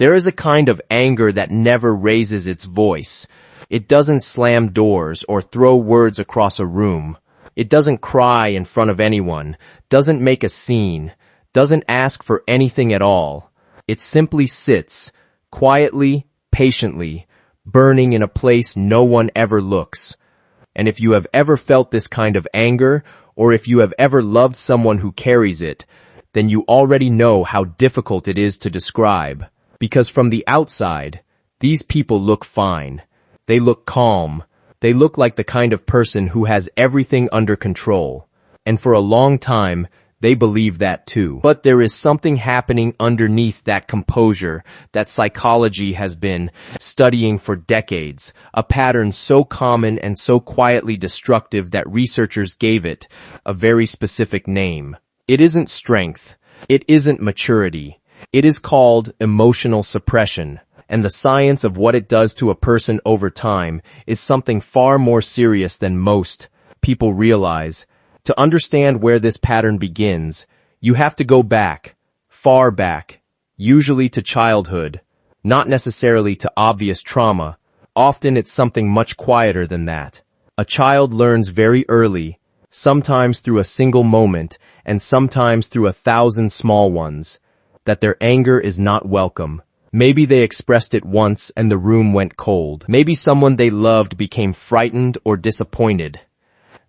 There is a kind of anger that never raises its voice. It doesn't slam doors or throw words across a room. It doesn't cry in front of anyone, doesn't make a scene, doesn't ask for anything at all. It simply sits, quietly, patiently, burning in a place no one ever looks. And if you have ever felt this kind of anger, or if you have ever loved someone who carries it, then you already know how difficult it is to describe. Because from the outside, these people look fine. They look calm. They look like the kind of person who has everything under control. And for a long time, they believe that too. But there is something happening underneath that composure that psychology has been studying for decades, a pattern so common and so quietly destructive that researchers gave it a very specific name. It isn't strength. It isn't maturity. It is called emotional suppression. And the science of what it does to a person over time is something far more serious than most people realize. To understand where this pattern begins, you have to go back, far back, usually to childhood, not necessarily to obvious trauma. Often it's something much quieter than that. A child learns very early, sometimes through a single moment and sometimes through 1,000 small ones, that their anger is not welcome. Maybe they expressed it once and the room went cold. Maybe someone they loved became frightened or disappointed.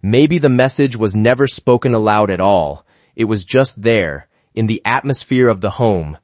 Maybe the message was never spoken aloud at all. It was just there, in the atmosphere of the home,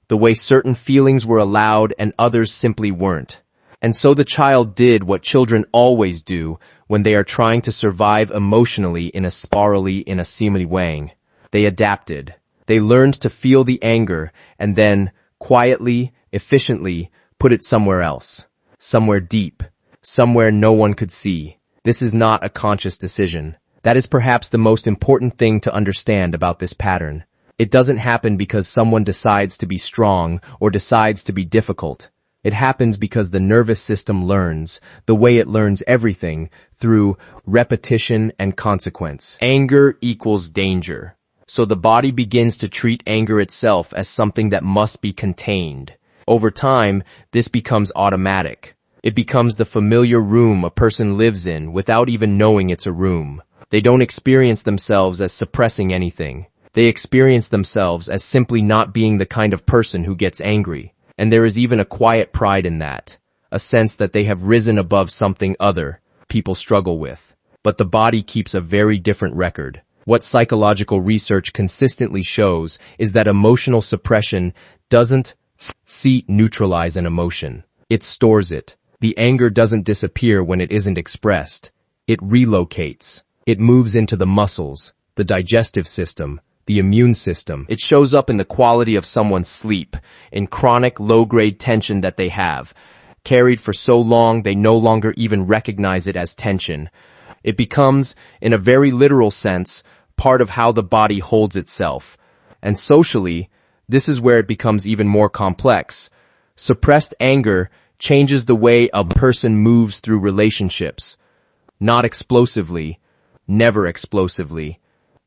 the way certain feelings were allowed and others simply weren't. And so the child did what children always do when they are trying to survive emotionally in a seemingly way. They adapted. They learned to feel the anger and then, quietly, efficiently, put it somewhere else. Somewhere deep. Somewhere no one could see. This is not a conscious decision. That is perhaps the most important thing to understand about this pattern. It doesn't happen because someone decides to be strong or decides to be difficult. It happens because the nervous system learns, the way it learns everything, through repetition and consequence. Anger equals danger. So the body begins to treat anger itself as something that must be contained. Over time, this becomes automatic. It becomes the familiar room a person lives in without even knowing it's a room. They don't experience themselves as suppressing anything. They experience themselves as simply not being the kind of person who gets angry. And there is even a quiet pride in that, a sense that they have risen above something other people struggle with. But the body keeps a very different record. What psychological research consistently shows is that emotional suppression doesn't neutralize an emotion. It stores it. The anger doesn't disappear when it isn't expressed. It relocates. It moves into the muscles, the digestive system, the immune system. It shows up in the quality of someone's sleep, in chronic low-grade tension that they have, carried for so long they no longer even recognize it as tension. It becomes, in a very literal sense, part of how the body holds itself. And socially, this is where it becomes even more complex. Suppressed anger changes the way a person moves through relationships. Not explosively, never explosively,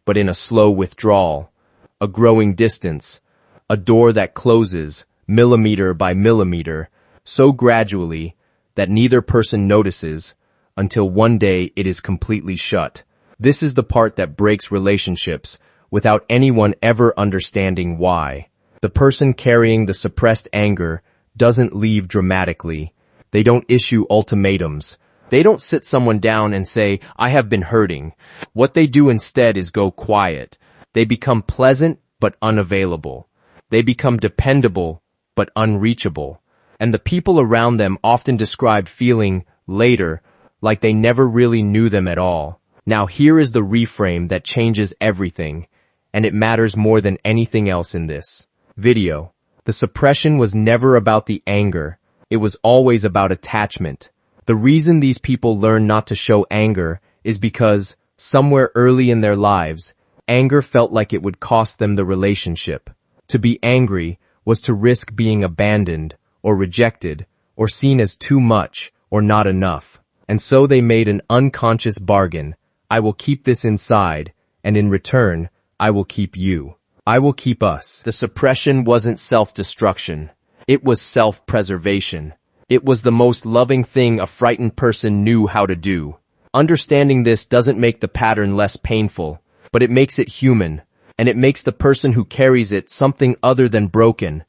but in a slow withdrawal, a growing distance, a door that closes, millimeter by millimeter, so gradually that neither person notices until one day it is completely shut. This is the part that breaks relationships without anyone ever understanding why. The person carrying the suppressed anger doesn't leave dramatically. They don't issue ultimatums. They don't sit someone down and say, "I have been hurting." What they do instead is go quiet. They become pleasant but unavailable. They become dependable but unreachable. And the people around them often describe feeling later like they never really knew them at all. Now here is the reframe that changes everything, and it matters more than anything else in this video. The suppression was never about the anger. It was always about attachment. The reason these people learn not to show anger is because, somewhere early in their lives, anger felt like it would cost them the relationship. To be angry was to risk being abandoned, or rejected, or seen as too much, or not enough. And so they made an unconscious bargain. I will keep this inside, and in return, I will keep you. I will keep us. The suppression wasn't self-destruction. It was self-preservation. It was the most loving thing a frightened person knew how to do. Understanding this doesn't make the pattern less painful, but it makes it human, and it makes the person who carries it something other than broken.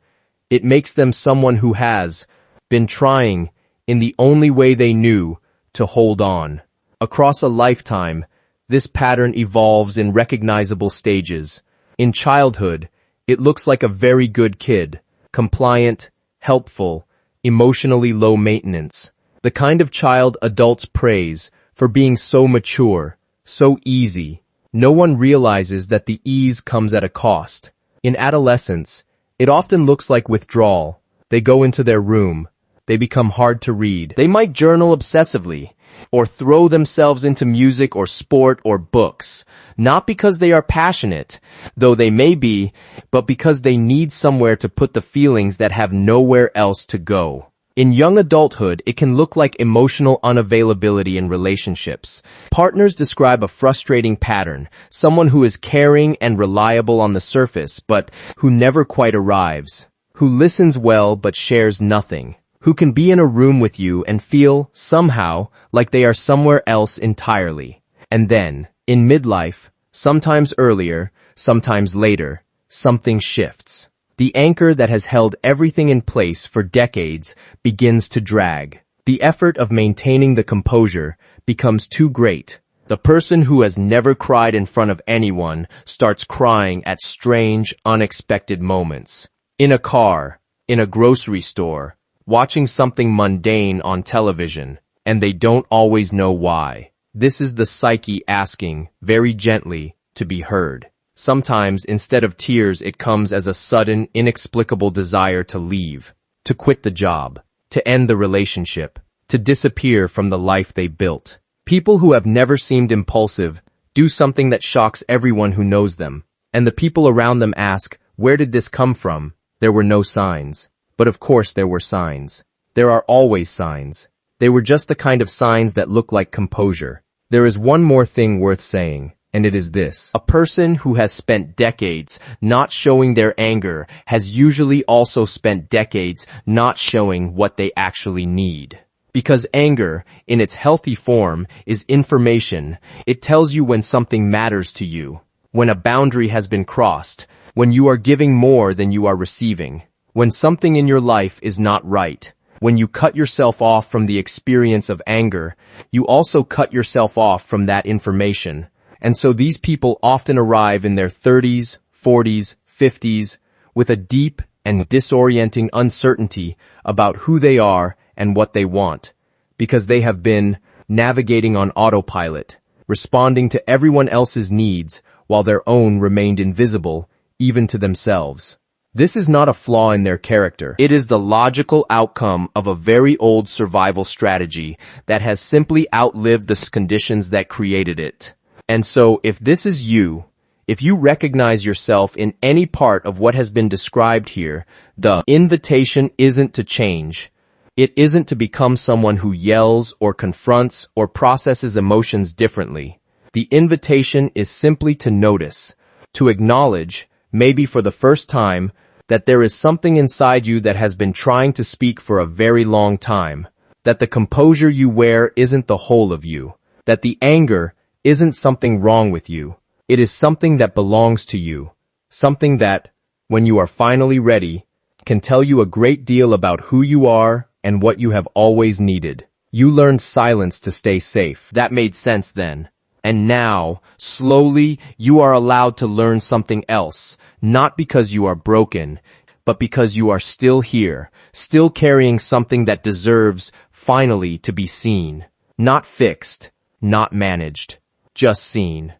It makes them someone who has been trying, in the only way they knew, to hold on. Across a lifetime, this pattern evolves in recognizable stages. In childhood, it looks like a very good kid, compliant, helpful, emotionally low maintenance. The kind of child adults praise for being so mature, so easy. No one realizes that the ease comes at a cost. In adolescence, it often looks like withdrawal. They go into their room. They become hard to read. They might journal obsessively, or throw themselves into music or sport or books, not because they are passionate, though they may be, but because they need somewhere to put the feelings that have nowhere else to go. In young adulthood, it can look like emotional unavailability in relationships. Partners describe a frustrating pattern, someone who is caring and reliable on the surface, but who never quite arrives, who listens well but shares nothing, who can be in a room with you and feel, somehow, like they are somewhere else entirely. And then, in midlife, sometimes earlier, sometimes later, something shifts. The anchor that has held everything in place for decades begins to drag. The effort of maintaining the composure becomes too great. The person who has never cried in front of anyone starts crying at strange, unexpected moments. In a car, in a grocery store, watching something mundane on television, and they don't always know why. This is the psyche asking, very gently, to be heard. Sometimes, instead of tears, it comes as a sudden, inexplicable desire to leave, to quit the job, to end the relationship, to disappear from the life they built. People who have never seemed impulsive do something that shocks everyone who knows them, and the people around them ask, where did this come from? There were no signs. But of course there were signs. There are always signs. They were just the kind of signs that look like composure. There is one more thing worth saying, and it is this. A person who has spent decades not showing their anger has usually also spent decades not showing what they actually need. Because anger, in its healthy form, is information. It tells you when something matters to you, when a boundary has been crossed, when you are giving more than you are receiving, when something in your life is not right. When you cut yourself off from the experience of anger, you also cut yourself off from that information. And so these people often arrive in their 30s, 40s, 50s with a deep and disorienting uncertainty about who they are and what they want, because they have been navigating on autopilot, responding to everyone else's needs while their own remained invisible, even to themselves. This is not a flaw in their character. It is the logical outcome of a very old survival strategy that has simply outlived the conditions that created it. And so, if this is you, if you recognize yourself in any part of what has been described here, the invitation isn't to change. It isn't to become someone who yells or confronts or processes emotions differently. The invitation is simply to notice, to acknowledge, maybe for the first time, that there is something inside you that has been trying to speak for a very long time, that the composure you wear isn't the whole of you, that the anger isn't something wrong with you. It is something that belongs to you, something that, when you are finally ready, can tell you a great deal about who you are and what you have always needed. You learned silence to stay safe. That made sense then. And now, slowly, you are allowed to learn something else, not because you are broken, but because you are still here, still carrying something that deserves, finally, to be seen. Not fixed, not managed, just seen.